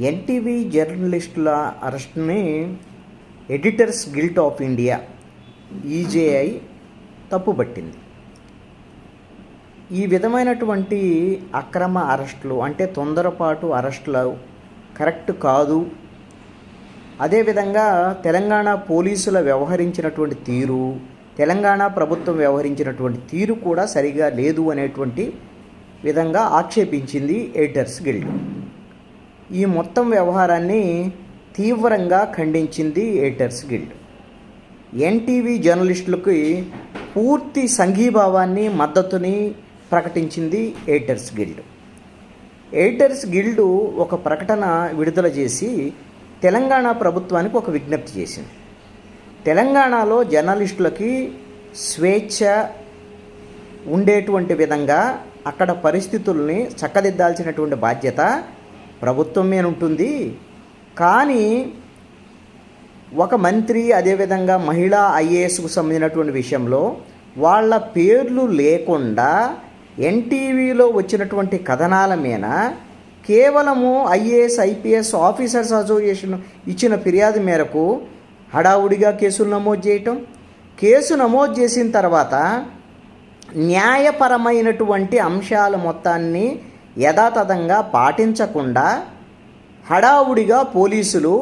NTV జర్నలిస్టుల అరెస్ట్ని editors guild of India ఈజేఐ తప్పుపట్టింది. ఈ విధమైనటువంటి అక్రమ అరెస్టులు అంటే తొందరపాటు అరెస్టులు కరెక్ట్ కాదు. అదేవిధంగా తెలంగాణ పోలీసుల వ్యవహరించినటువంటి తీరు, తెలంగాణ ప్రభుత్వం వ్యవహరించినటువంటి తీరు కూడా సరిగా లేదు అనేటువంటి విధంగా ఆక్షేపించింది ఎడిటర్స్ గిల్డ్. ఈ మొత్తం వ్యవహారాన్ని తీవ్రంగా ఖండించింది ఎడిటర్స్ గిల్డ్. ఎన్టీవీ జర్నలిస్టులకి పూర్తి సంఘీభావాన్ని, మద్దతుని ప్రకటించింది ఎడిటర్స్ గిల్డ్. ఎడిటర్స్ గిల్డ్ ఒక ప్రకటన విడుదల చేసి తెలంగాణ ప్రభుత్వానికి ఒక విజ్ఞప్తి చేసింది. తెలంగాణలో జర్నలిస్టులకి స్వేచ్ఛ ఉండేటువంటి విధంగా అక్కడ పరిస్థితుల్ని చక్కదిద్దాల్సినటువంటి బాధ్యత ప్రభుత్వం మీద ఉంటుంది. కానీ ఒక మంత్రి, అదేవిధంగా మహిళా ఐఏఎస్కు సంబంధించినటువంటి విషయంలో వాళ్ళ పేర్లు లేకుండా ఎన్టీవీలో వచ్చినటువంటి కథనాల మీద కేవలము ఐఏఎస్, ఐపీఎస్ ఆఫీసర్స్ అసోసియేషన్ ఇచ్చిన ఫిర్యాదు మేరకు హడావుడిగా కేసులు నమోదు చేయటం, కేసు నమోదు చేసిన తర్వాత న్యాయపరమైనటువంటి అంశాల మొత్తాన్ని యథాతథంగా పాటించకుండా హడావుడిగా పోలీసులు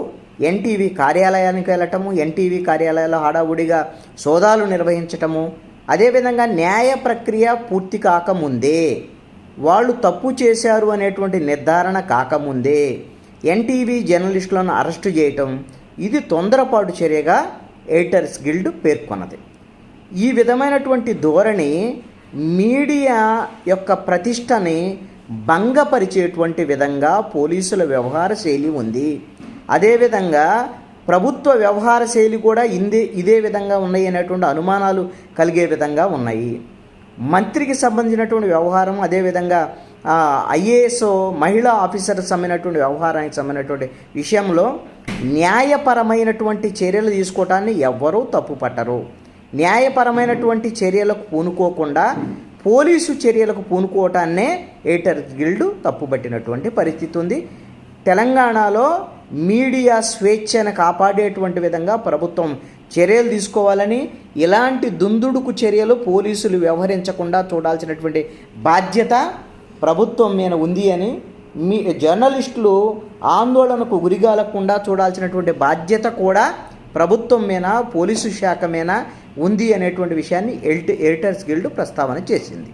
ఎన్టీవీ కార్యాలయానికి వెళ్ళటము, ఎన్టీవీ కార్యాలయాల్లో హడావుడిగా సోదాలు నిర్వహించటము, అదేవిధంగా న్యాయ ప్రక్రియ పూర్తి కాకముందే, వాళ్ళు తప్పు చేశారు అనేటువంటి నిర్ధారణ కాకముందే ఎన్టీవీ జర్నలిస్టులను అరెస్టు చేయటం, ఇది తొందరపాటు చర్యగా ఎడిటర్స్ గిల్డ్ పేర్కొన్నది. ఈ విధమైనటువంటి ధోరణి మీడియా యొక్క ప్రతిష్టని భంగపరిచేటువంటి విధంగా పోలీసుల వ్యవహార శైలి ఉంది. అదేవిధంగా ప్రభుత్వ వ్యవహార శైలి కూడా ఇదే విధంగా ఉన్నాయి అనేటువంటి అనుమానాలు కలిగే విధంగా ఉన్నాయి. మంత్రికి సంబంధించినటువంటి వ్యవహారం, అదేవిధంగా ఐఏఎస్ మహిళా ఆఫీసర్కి సంబంధించినటువంటి వ్యవహారానికి సంబంధించినటువంటి విషయంలో న్యాయపరమైనటువంటి చర్యలు తీసుకోవటాన్ని ఎవ్వరూ తప్పుపట్టరు. న్యాయపరమైనటువంటి చర్యలకు పూనుకోకుండా పోలీసు చర్యలకు పూనుకోవటాన్నే ఎడిటర్స్ గిల్డ్ తప్పుపట్టినటువంటి పరిస్థితి ఉంది. తెలంగాణలో మీడియా స్వేచ్ఛను కాపాడేటువంటి విధంగా ప్రభుత్వం చర్యలు తీసుకోవాలని, ఇలాంటి దుందుడుకు చర్యలు పోలీసులు వ్యవహరించకుండా చూడాల్సినటువంటి బాధ్యత ప్రభుత్వం మీద ఉంది అని, మీ జర్నలిస్టులు ఆందోళనకు గురిగాలకుండా చూడాల్సినటువంటి బాధ్యత కూడా ప్రభుత్వం మీద, పోలీసు శాఖ మీద ఉంది అనేటువంటి విషయాన్ని ఎడిటర్స్ గిల్డ్ ప్రస్తావన చేసింది.